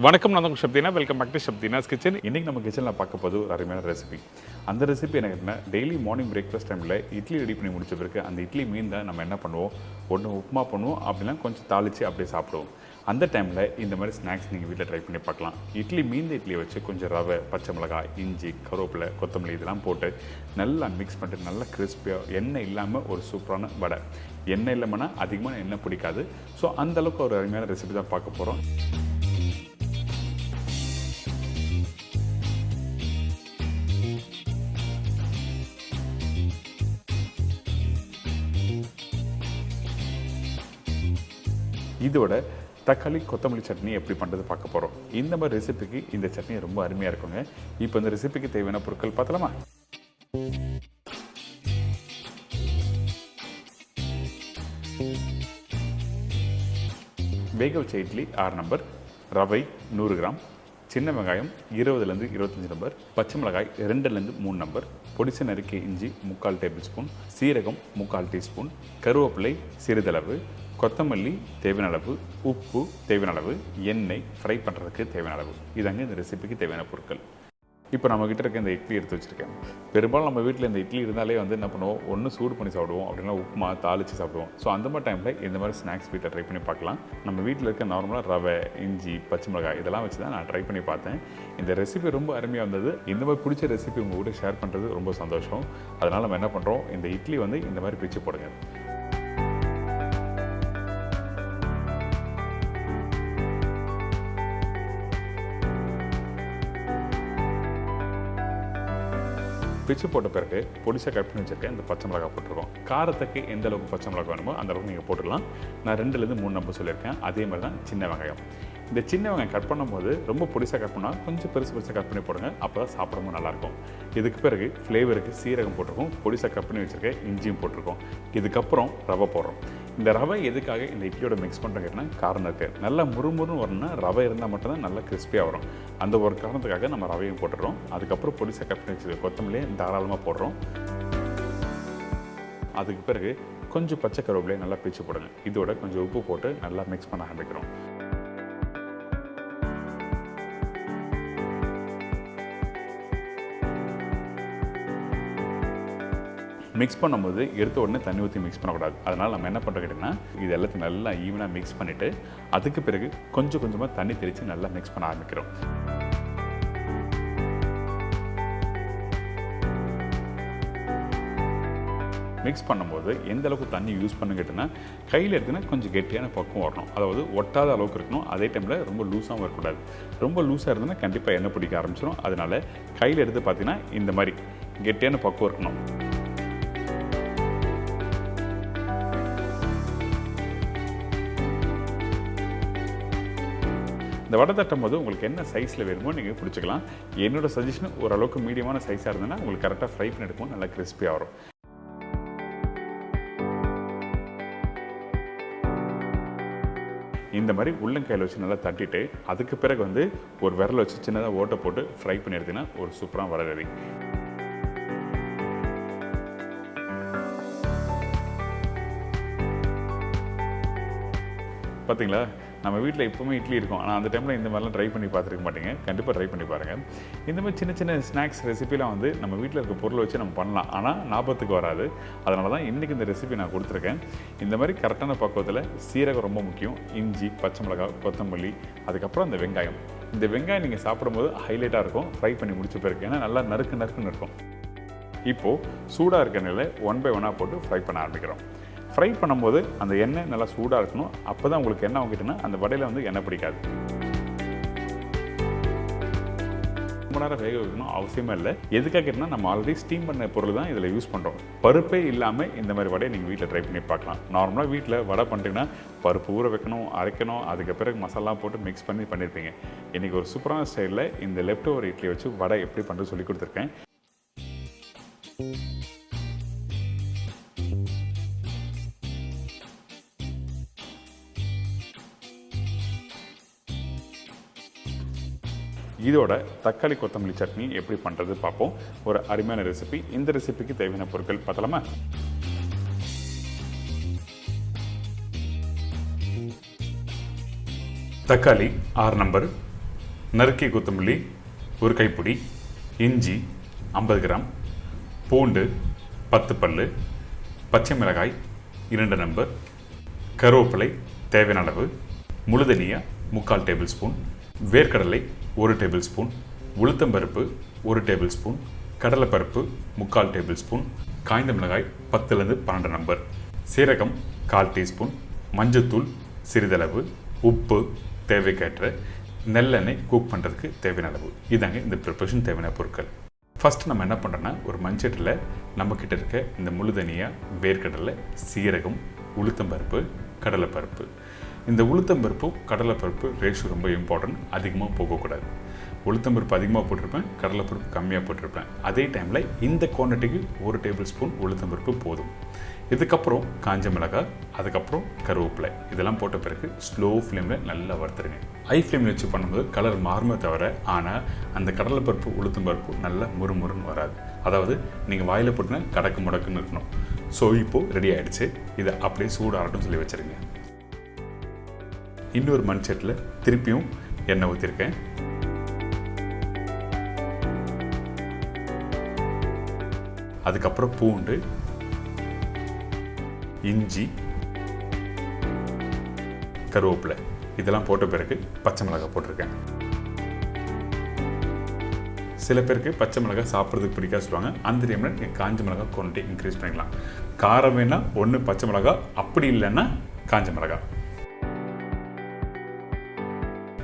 வணக்கம், நான் உங்கள் Shabdina. Welcome back to Shabdina's kitchen. இன்றைக்கி நம்ம கிச்சனில் பார்க்க போது ஒரு அருமையான ரெசிபி. அந்த ரெசிபி எனக்கு என்ன, டெய்லி மார்னிங் பிரேக்ஃபாஸ்ட் டைமில் இட்லி ரெடி பண்ணி முடிச்ச பிறகு அந்த இட்லி மீன் தான் நம்ம என்ன பண்ணுவோம், ஒன்று உப்புமா பண்ணுவோம், அப்படின்னா கொஞ்சம் தாளித்து அப்படியே சாப்பிடுவோம். அந்த டைமில் இந்த மாதிரி ஸ்நாக்ஸ் நீங்கள் வீட்டில் ட்ரை பண்ணி பார்க்கலாம். இட்லி மீந்த இட்லியை வச்சு கொஞ்சம் ரவை, பச்சை மிளகாய், இஞ்சி, கருவேப்பிலை, கொத்தமல்லி இதெல்லாம் போட்டு நல்லா மிக்ஸ் பண்ணிட்டு நல்லா கிறிஸ்பியாக எண்ணெய் இல்லாமல் ஒரு சூப்பரான வடை. எண்ணெய் இல்லாமல்னா அதிகமாக எண்ணெய் பிடிக்காது. ஸோ அந்தளவுக்கு ஒரு அருமையான ரெசிபி தான் பார்க்க போகிறோம். இதோட தக்காளி கொத்தமல்லி சட்னி எப்படி பண்ணுறது பார்க்க போகிறோம். இந்த மாதிரி ரெசிபிக்கு இந்த சட்னி ரொம்ப அருமையாக இருக்குங்க. இப்போ இந்த ரெசிபிக்கு தேவையான பொருட்கள் பார்த்தலாமா? வேக வச்ச இட்லி 6 நம்பர், ரவை 100 கிராம், சின்ன வெங்காயம் 20லேருந்து 25 நம்பர், பச்சை மிளகாய் 2லேருந்து 3 நம்பர், பொடிசு நறுக்கிய இஞ்சி 3/4 டேபிள் ஸ்பூன், சீரகம் 3/4 டீஸ்பூன், கருவேப்பிலை சிறிதளவு, கொத்தமல்லி தேவையான அளவு, உப்பு தேவையான அளவு, எண்ணெய் ஃப்ரை பண்ணுறதுக்கு தேவையான அளவு. இதாங்க இந்த ரெசிபிக்கு தேவையான பொருட்கள். இப்போ நம்மக்கிட்ட இருக்க இந்த இட்லி எடுத்து வச்சுருக்கேன். பெரும்பாலும் நம்ம வீட்டில் இந்த இட்லி இருந்தாலே என்ன பண்ணுவோம், ஒன்று சூடு பண்ணி சாப்பிடுவோம், அப்படின்னா உப்புமா தாளித்து சாப்பிடுவோம். ஸோ அந்த மாதிரி டைமில் இந்த மாதிரி ஸ்நாக்ஸ் வீட்டில் ட்ரை பண்ணி பார்க்கலாம். நம்ம வீட்டில் இருக்க நார்மலாக ரவை, இஞ்சி, பச்சை மிளகாய் இதெல்லாம் வச்சு தான் நான் ட்ரை பண்ணி பார்த்தேன். இந்த ரெசிபி ரொம்ப அருமையாக இருந்தது. இந்த மாதிரி பிடிச்ச ரெசிபி உங்கள் கூட ஷேர் பண்ணுறது ரொம்ப சந்தோஷம். அதனால் நம்ம என்ன பண்ணுறோம், இந்த இட்லி இந்த மாதிரி பிச்சு போடுங்க. பிச்சு போட்ட பிறகு பொடிசாக கட் பண்ணி வச்சுருக்கேன். இந்த பச்சை மிளகாய் போட்டிருக்கோம். காரத்துக்கு எந்த அளவுக்கு பச்சை மிளகாய் வேணுமோ அந்த அளவுக்கு நீங்கள் போட்டுக்கலாம். நான் 2லேருந்து 3 நம்பர் சொல்லியிருக்கேன். அதே மாதிரி தான் சின்ன வெங்காயம். இந்த சின்ன வெங்காயம் கட் பண்ணும்போது ரொம்ப பொடிசாக கட் பண்ணால் கொஞ்சம் பெருசாக கட் பண்ணி போடுங்க. அப்போ தான் சாப்பிடும்போது நல்லாயிருக்கும். இதுக்கு பிறகு ஃப்ளேவருக்கு சீரகம் போட்டிருக்கோம், பொடிசாக கட் பண்ணி வச்சுருக்கேன், இஞ்சியும் போட்டிருக்கோம். இதுக்கப்புறம் ரவை போடுறோம். இந்த ரவை எதுக்காக இந்த இட்லியோட மிக்ஸ் பண்ணுறோம் கேட்டால் காரணம் இருக்குது. நல்லா முறுமுறுன்னு வரணும்னா ரவை இருந்தால் மட்டும்தான் நல்லா கிறிஸ்பியாக வரும். அந்த ஒரு காரணத்துக்காக நம்ம ரவையும் போட்டுடுறோம். அதுக்கப்புறம் பொடிசாக கட் பண்ணி வச்சுருக்க கொத்தமல்லியே தாராளமாக போடுறோம். அதுக்கு பிறகு கொஞ்சம் பச்சை கருவேப்பிலையை நல்லா பிச்சு போடுங்க. இதோட கொஞ்சம் உப்பு போட்டு நல்லா மிக்ஸ் பண்ண ஆரம்பிக்கிறோம். மிக்ஸ் பண்ணும்போது எடுத்த உடனே தண்ணி ஊற்றி மிக்ஸ் பண்ணக்கூடாது. அதனால் நம்ம என்ன பண்ணுறோம் கேட்டிங்கன்னா, இது எல்லாத்தையும் நல்லா ஈவனாக மிக்ஸ் பண்ணிவிட்டு அதுக்கு பிறகு கொஞ்சம் கொஞ்சமாக தண்ணி தெளித்து நல்லா மிக்ஸ் பண்ண ஆரம்பிக்கிறோம். மிக்ஸ் பண்ணும்போது எந்த அளவுக்கு தண்ணி யூஸ் பண்ணு கேட்டிங்கன்னா, கையில் எடுத்துன்னா கொஞ்சம் கெட்டியான பக்குவம் வரணும். அதாவது ஒட்டாத அளவுக்கு இருக்கணும். அதே டைமில் ரொம்ப லூஸாகவும் வரக்கூடாது. ரொம்ப லூஸாக இருந்ததுன்னா கண்டிப்பாக எண்ணெய் பிடிக்க ஆரம்பிச்சிடும். அதனால் கையில் எடுத்து பார்த்தீங்கன்னா இந்த மாதிரி கெட்டியான பக்குவம் இருக்கணும். இந்த வடை தட்டும் போது உங்களுக்கு என்ன சைஸில் வேணுமோ நீங்கள் பிடிச்சிக்கலாம். என்னோட சஜஷன் ஓரளவுக்கு மீடியமான சைஸாக இருந்ததுன்னா உங்களுக்கு கரெக்டாக ஃப்ரை பண்ணி எடுக்கும், நல்லா கிறிஸ்பியாக வரும். இந்த மாதிரி உள்ளங்கையில் வச்சு நல்லா தட்டிட்டு அதுக்கு பிறகு ஒரு விரல் வச்சு சின்னதாக ஓட்டை போட்டு ஃப்ரை பண்ணி எடுத்தீங்கன்னா ஒரு சூப்பராக வடை ரெடி. பார்த்தீங்களா, நம்ம வீட்டில் எப்போவுமே இட்லி இருக்கும். ஆனால் அந்த டைமில் இந்த மாதிரிலாம் ட்ரை பண்ணி பார்த்துருக்க மாட்டீங்க. கண்டிப்பாக ட்ரை பண்ணி பாருங்கள். இந்த மாதிரி சின்ன சின்ன ஸ்நாக்ஸ் ரெசிபிலாம் நம்ம வீட்டில் இருக்க பொருளை வச்சு நம்ம பண்ணலாம். ஆனால் ஞாபகத்துக்கு வராது. அதனால தான் இன்றைக்கி இந்த ரெசிபி நான் கொடுத்துருக்கேன். இந்த மாதிரி கரெக்டான பக்குவத்தில் சீரகம் ரொம்ப முக்கியம். இஞ்சி, பச்சை மிளகாய், கொத்தமல்லி, அதுக்கப்புறம் இந்த வெங்காயம். இந்த வெங்காயம் நீங்கள் சாப்பிடும்போது ஹைலைட்டாக இருக்கும் ஃப்ரை பண்ணி முடிச்ச பிறகு. ஏன்னா நல்லா நறுக்குன்னு இருக்கும். இப்போது சூடாக இருக்க நிலை 1 by 1 போட்டு ஃப்ரை பண்ண ஆரம்பிக்கிறோம். ஃப்ரை பண்ணும்போது அந்த எண்ணெய் நல்லா சூடாக இருக்கணும். அப்போ தான் உங்களுக்கு என்ன ஆகிட்டுன்னா அந்த வடையில் எண்ணெய் பிடிக்காது. ரொம்ப நேரம் வேக வைக்கணும் அவசியமே இல்லை. எதுக்காக கேட்டால் நம்ம ஆல்ரெடி ஸ்டீம் பண்ண பொருள் தான் இதில் யூஸ் பண்ணுறோம். பருப்பே இல்லாமல் இந்த மாதிரி வடையை நீங்கள் வீட்டில் ட்ரை பண்ணி பார்க்கலாம். நார்மலாக வீட்டில் வடை பண்ணிட்டீங்கன்னா பருப்பு ஊற வைக்கணும், அரைக்கணும், அதுக்கு பிறகு மசாலா போட்டு மிக்ஸ் பண்ணி பண்ணியிருப்பீங்க. இன்றைக்கி ஒரு சூப்பரான ஸ்டைலில் இந்த லெஃப்ட் ஓவர் இட்லி வச்சு வடை எப்படி பண்ணுறது சொல்லி கொடுத்துருக்கேன். இதோட தக்காளி கொத்தமல்லி சட்னி எப்படி பண்ணுறது பார்ப்போம். ஒரு அருமையான ரெசிபி. இந்த ரெசிபிக்கு தேவையான பொருட்கள் பார்த்தலாமா? தக்காளி 6 நம்பர், நறுக்கிய கொத்தமல்லி ஒரு கைப்பிடி, இஞ்சி 50 கிராம், பூண்டு 10 பல்லு, பச்சை மிளகாய் 2 நம்பர், கருவேப்பிலை தேவையான அளவு, முழுதனியா 3/4 டேபிள் ஸ்பூன், வேர்க்கடலை 1 டேபிள் ஸ்பூன், உளுத்தம்பருப்பு 1 டேபிள் ஸ்பூன், கடலைப்பருப்பு 3/4 டேபிள் ஸ்பூன், காய்ந்த மிளகாய் 10லேருந்து 12 நம்பர், சீரகம் 1/4 டீஸ்பூன், மஞ்சத்தூள் சிறிதளவு, உப்பு தேவைக்கேற்ற, நெல்லெண்ணெய் குக் பண்ணுறதுக்கு தேவையான அளவு. இதாங்க இந்த ப்ரிப்பரேஷன் தேவையான பொருட்கள். ஃபஸ்ட்டு நம்ம என்ன பண்ணுறோன்னா, ஒரு மண்சட்டியில் நம்மக்கிட்ட இருக்க இந்த முழுதனியா, வேர்க்கடலை, சீரகம், உளுத்தம்பருப்பு, கடலைப்பருப்பு. இந்த உளுத்தம்பருப்பும் கடலைப்பருப்பு ரேஷியோ ரொம்ப இம்பார்ட்டன்ட். அதிகமாக போகக்கூடாது. உளுத்தம்பருப்பு அதிகமாக போட்டிருப்பேன், கடலைப்பருப்பு கம்மியாக போட்டிருப்பேன். அதே டைமில் இந்த குவான்டிட்டிக்கு 1 டேபிள் ஸ்பூன் உளுத்தம்பருப்பு போதும். இதுக்கப்புறம் காஞ்ச மிளகாய், அதுக்கப்புறம் கருவேப்பிலை இதெல்லாம் போட்ட பிறகு ஸ்லோ ஃப்ளேமில் நல்லா வறுத்துருங்க. ஹை ஃப்ளேமில் வச்சு பண்ணும்போது கலர் மாறுமே தவிர, ஆனால் அந்த கடலைப்பருப்பு உளுத்தம்பருப்பு நல்லா முறுமுறுன்னு வராது. அதாவது நீங்கள் வாயில் போட்டுனா கடக்கு முடக்குன்னு இருக்கணும். ஸோ இப்போது ரெடி ஆகிடுச்சு. இதை அப்படியே சூடாகட்டும் சொல்லி வச்சுருங்க. இன்னொரு மண் சட்டியில் திருப்பியும் எண்ணெய் ஊற்றிருக்கேன். அதுக்கப்புறம் பூண்டு, இஞ்சி, கருவேப்பிலை இதெல்லாம் போட்ட பிறகு பச்சை மிளகாய் போட்டிருக்கேன். சில பேருக்கு பச்சை மிளகாய் சாப்பிட்றதுக்கு பிடிக்காது சொல்லுவாங்க. அந்த டைமில் நீங்கள் காஞ்ச மிளகாய் குவான்டிட்டி இன்க்ரீஸ் பண்ணிக்கலாம். காரம் வேணா ஒன்று பச்சை மிளகாய், அப்படி இல்லைன்னா காஞ்ச மிளகாய்.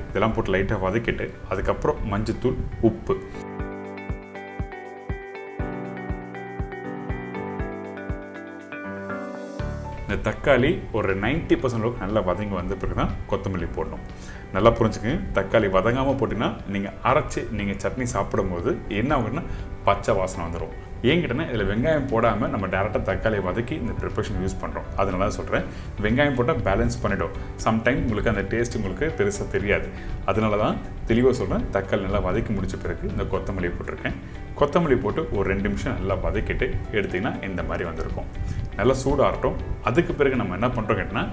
இதெல்லாம் போட்டு லைட்டாக வதக்கிட்டு அதுக்கப்புறம் மஞ்சத்தூள், உப்பு, இந்த தக்காளி ஒரு 90% அளவுக்கு நல்லா வதங்கி வந்த பிறகு தான் கொத்தமல்லி போடணும். நல்லா புரிஞ்சுக்கங்க. தக்காளி வதங்காமல் போட்டிங்கன்னா நீங்கள் அரைச்சி நீங்கள் சட்னி சாப்பிடும்போது என்ன ஆகுதுன்னா பச்சை வாசனை வந்துடும். ஏங்கிட்டனா இதில் வெங்காயம் போடாமல் நம்ம டேரெக்டாக தக்காளியை வதக்கி இந்த ப்ரிப்பரேஷன் யூஸ் பண்ணுறோம். அதனால தான் சொல்கிறேன், வெங்காயம் போட்டால் பேலன்ஸ் பண்ணிவிடும். சம்டைம் உங்களுக்கு அந்த டேஸ்ட் உங்களுக்கு பெருசாக தெரியாது. அதனால தான் தெளிவாக சொல்கிறேன். தக்காளி நல்லா வதக்கி முடித்த பிறகு இந்த கொத்தமல்லி போட்டிருக்கேன். கொத்தமல்லி போட்டு ஒரு 2 நிமிஷம் நல்லா வதக்கிட்டு எடுத்திங்கன்னா இந்த மாதிரி வந்திருக்கும். நல்லா சூடாகட்டும். அதுக்கு பிறகு நம்ம என்ன பண்ணுறோம் கேட்டிங்கன்னா,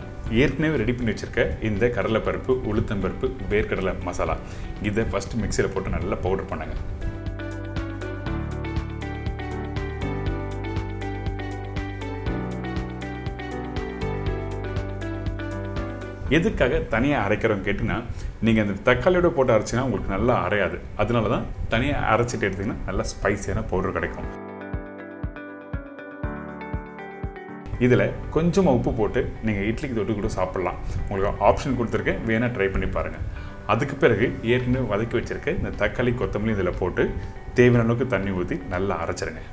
ஏற்கனவே ரெடி பண்ணி வச்சுருக்க இந்த கடலைப்பருப்பு, உளுத்தம்பருப்பு, வேர்க்கடலை மசாலா இதை ஃபஸ்ட்டு மிக்சியில் போட்டு நல்லா பவுடர் பண்ணுங்க. எதுக்காக தனியாக அரைக்கிறோம் கேட்டிங்கன்னா, நீங்கள் அந்த தக்காளியோட போட்டு அரைச்சிங்கன்னா உங்களுக்கு நல்லா அரையாது. அதனால தான் தனியாக அரைச்சிட்டு எடுத்திங்கன்னா நல்லா ஸ்பைசியான பவுடர் கிடைக்கும். இதில் கொஞ்சமாக உப்பு போட்டு நீங்கள் இட்லிக்கு தொட்டு கூட சாப்பிட்லாம். உங்களுக்கு ஆப்ஷன் கொடுத்துருக்கேன், வேணால் ட்ரை பண்ணி பாருங்கள். அதுக்கு பிறகு ஏற்கனவே வதக்கி வச்சுருக்க இந்த தக்காளி, கொத்தமல்லி இதில் போட்டு தேவையான அளவுக்கு தண்ணி ஊற்றி நல்லா அரைச்சிருங்க.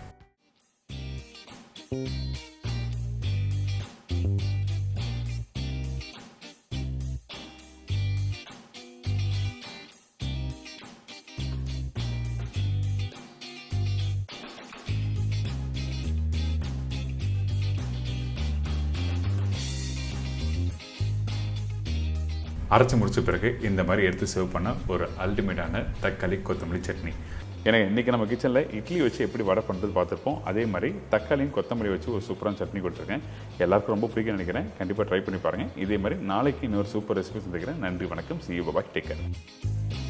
அரைச்சி முடிச்ச பிறகு இந்த மாதிரி எடுத்து சர்வ் பண்ண ஒரு அல்டிமேட்டான தக்காளி கொத்தமல்லி சட்னி. எனக்கு இன்றைக்கி நம்ம கிச்சனில் இட்லி வச்சு எப்படி வடை பண்ணுறது பார்த்துருப்போம். அதே மாதிரி தக்காளியும் கொத்தமல்லி வச்சு ஒரு சூப்பரான சட்னி கொடுத்துருக்கேன். எல்லாருக்கும் ரொம்ப பிடிக்கும்னு நினைக்கிறேன். கண்டிப்பாக ட்ரை பண்ணி பாருங்கள். இதே மாதிரி நாளைக்கு இன்னொரு சூப்பர் ரெசிபி சந்திக்கிறேன். நன்றி, வணக்கம். See you, bye-bye. Take care.